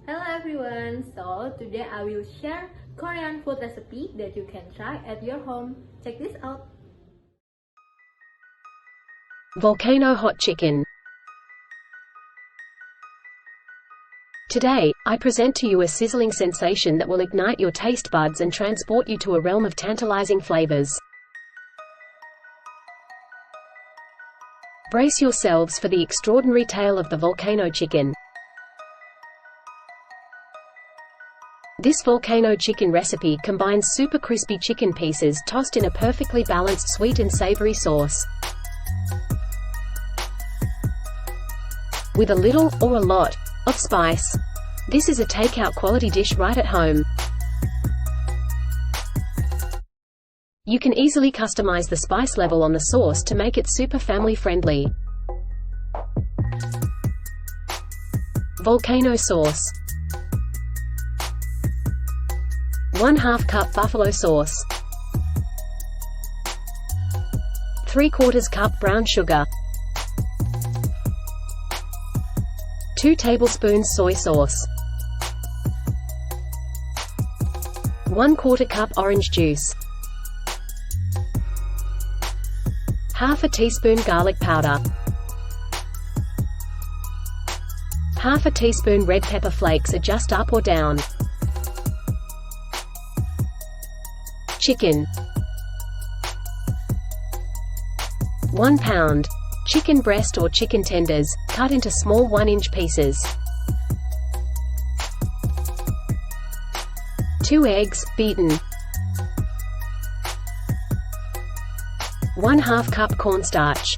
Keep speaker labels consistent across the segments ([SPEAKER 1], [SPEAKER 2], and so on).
[SPEAKER 1] Hello everyone, so today I will share Korean food recipe that you can try at your home. Check this out.
[SPEAKER 2] Volcano hot chicken. Today, I present to you a sizzling sensation that will ignite your taste buds and transport you to a realm of tantalizing flavors. Brace yourselves for the extraordinary tale of the volcano chicken. This volcano chicken recipe combines super crispy chicken pieces tossed in a perfectly balanced sweet and savory sauce. With a little, or a lot, of spice. This is a takeout quality dish right at home. You can easily customize the spice level on the sauce to make it super family friendly. Volcano sauce. 1/2 cup buffalo sauce. 3/4 cup brown sugar. 2 tablespoons soy sauce. 1/4 cup orange juice. 1/2 teaspoon garlic powder. 1/2 teaspoon red pepper flakes. Adjust up or down. Chicken. 1 pound. Chicken breast or chicken tenders, cut into small 1-inch pieces. 2 eggs, beaten. 1/2 cup cornstarch.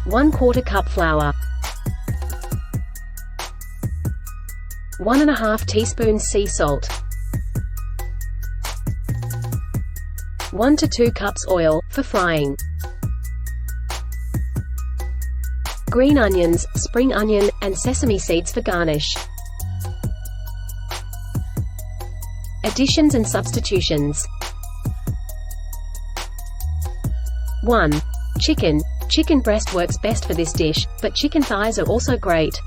[SPEAKER 2] 1/4 cup flour. 1½ teaspoons sea salt. 1 to 2 cups oil, for frying. Green onions, spring onion, and sesame seeds for garnish. Additions and substitutions. 1. Chicken. Chicken breast works best for this dish, but chicken thighs are also great.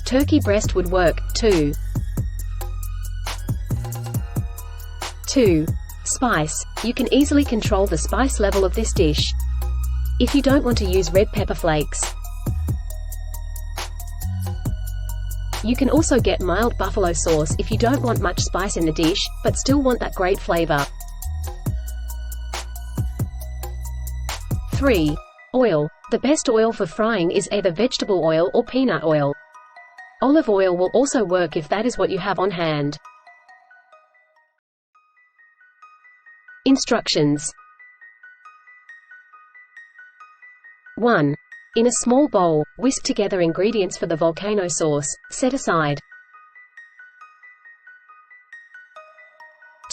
[SPEAKER 2] Turkey breast would work, too. 2. Spice. You can easily control the spice level of this dish. If you don't want to use red pepper flakes, you can also get mild buffalo sauce if you don't want much spice in the dish, but still want that great flavor. 3. Oil. The best oil for frying is either vegetable oil or peanut oil. Olive oil will also work if that is what you have on hand. Instructions. 1. In a small bowl, whisk together ingredients for the volcano sauce, set aside.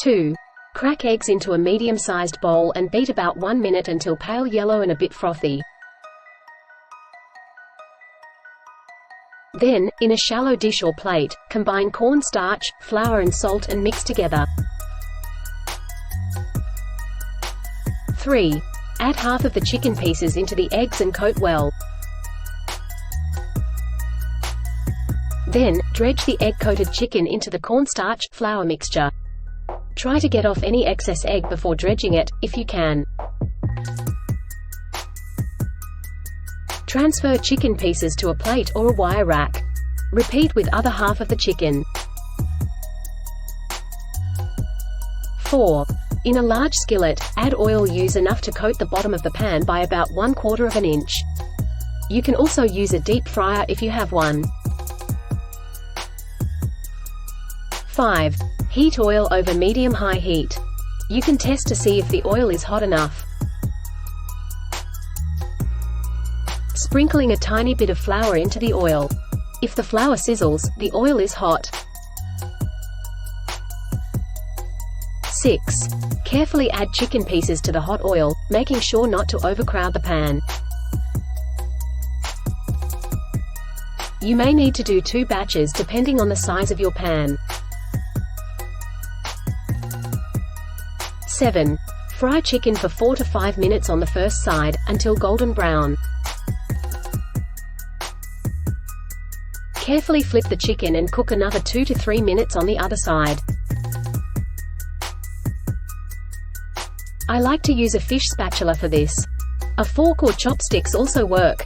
[SPEAKER 2] 2. Crack eggs into a medium-sized bowl and beat about 1 minute until pale yellow and a bit frothy. Then, in a shallow dish or plate, combine cornstarch, flour and salt and mix together. 3. Add half of the chicken pieces into the eggs and coat well. Then, dredge the egg-coated chicken into the cornstarch, flour mixture. Try to get off any excess egg before dredging it, if you can. Transfer chicken pieces to a plate or a wire rack. Repeat with other half of the chicken. 4. In a large skillet, add oil. Use enough to coat the bottom of the pan by about 1/4 inch. You can also use a deep fryer if you have one. 5. Heat oil over medium-high heat. You can test to see if the oil is hot enough. Sprinkling a tiny bit of flour into the oil. If the flour sizzles, the oil is hot. 6. Carefully add chicken pieces to the hot oil, making sure not to overcrowd the pan. You may need to do 2 batches depending on the size of your pan. 7. Fry chicken for 4 to 5 minutes on the first side, until golden brown. Carefully flip the chicken and cook another 2 to 3 minutes on the other side. I like to use a fish spatula for this. A fork or chopsticks also work.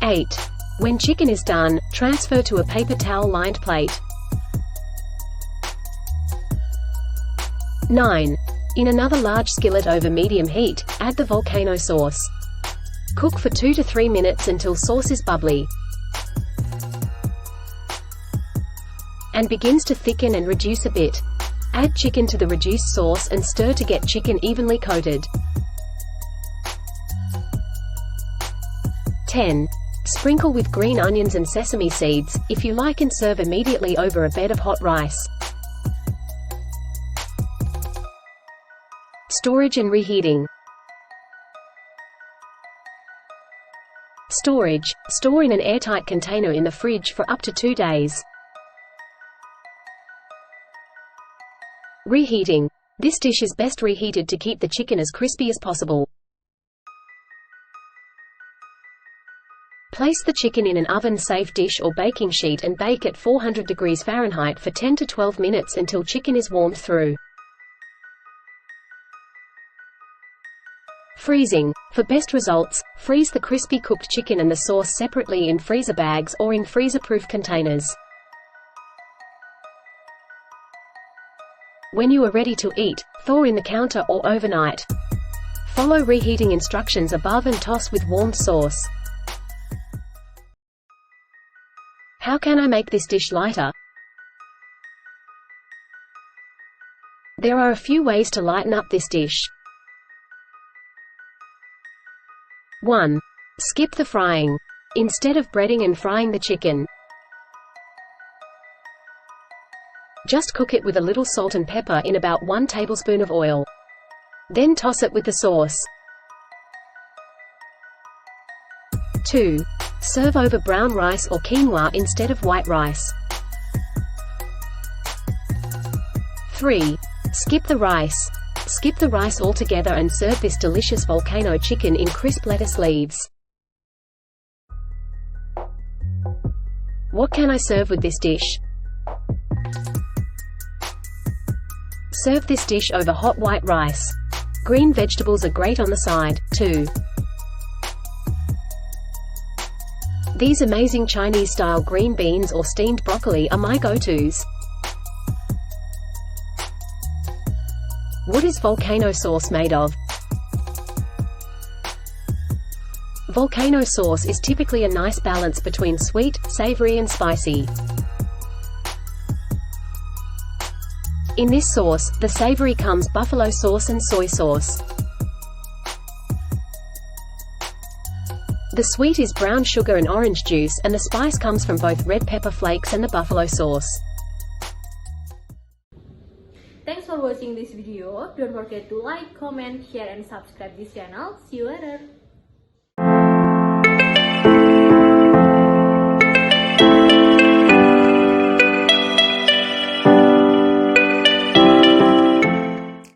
[SPEAKER 2] 8. When chicken is done, transfer to a paper towel-lined plate. 9. In another large skillet over medium heat, add the volcano sauce. Cook for 2 to 3 minutes until sauce is bubbly and begins to thicken and reduce a bit. Add chicken to the reduced sauce and stir to get chicken evenly coated. 10. Sprinkle with green onions and sesame seeds, if you like, and serve immediately over a bed of hot rice. Storage and reheating. Storage. Store in an airtight container in the fridge for up to 2 days. Reheating. This dish is best reheated to keep the chicken as crispy as possible. Place the chicken in an oven-safe dish or baking sheet and bake at 400 degrees Fahrenheit for 10 to 12 minutes until chicken is warmed through. Freezing. For best results, freeze the crispy cooked chicken and the sauce separately in freezer bags or in freezer-proof containers. When you are ready to eat, thaw in the counter or overnight. Follow reheating instructions above and toss with warmed sauce. How can I make this dish lighter? There are a few ways to lighten up this dish. 1. Skip the frying. Instead of breading and frying the chicken, just cook it with a little salt and pepper in about 1 tablespoon of oil. Then toss it with the sauce. 2. Serve over brown rice or quinoa instead of white rice. 3. Skip the rice. Skip the rice altogether and serve this delicious volcano chicken in crisp lettuce leaves. What can I serve with this dish? Serve this dish over hot white rice. Green vegetables are great on the side, too. These amazing Chinese-style green beans or steamed broccoli are my go-tos. What is volcano sauce made of? Volcano sauce is typically a nice balance between sweet, savory and spicy. In this sauce, the savory comes buffalo sauce and soy sauce. The sweet is brown sugar and orange juice, and the spice comes from both red pepper flakes and the buffalo sauce.
[SPEAKER 1] Thanks for watching this video. Don't forget to like, comment, share and subscribe this channel. See you later.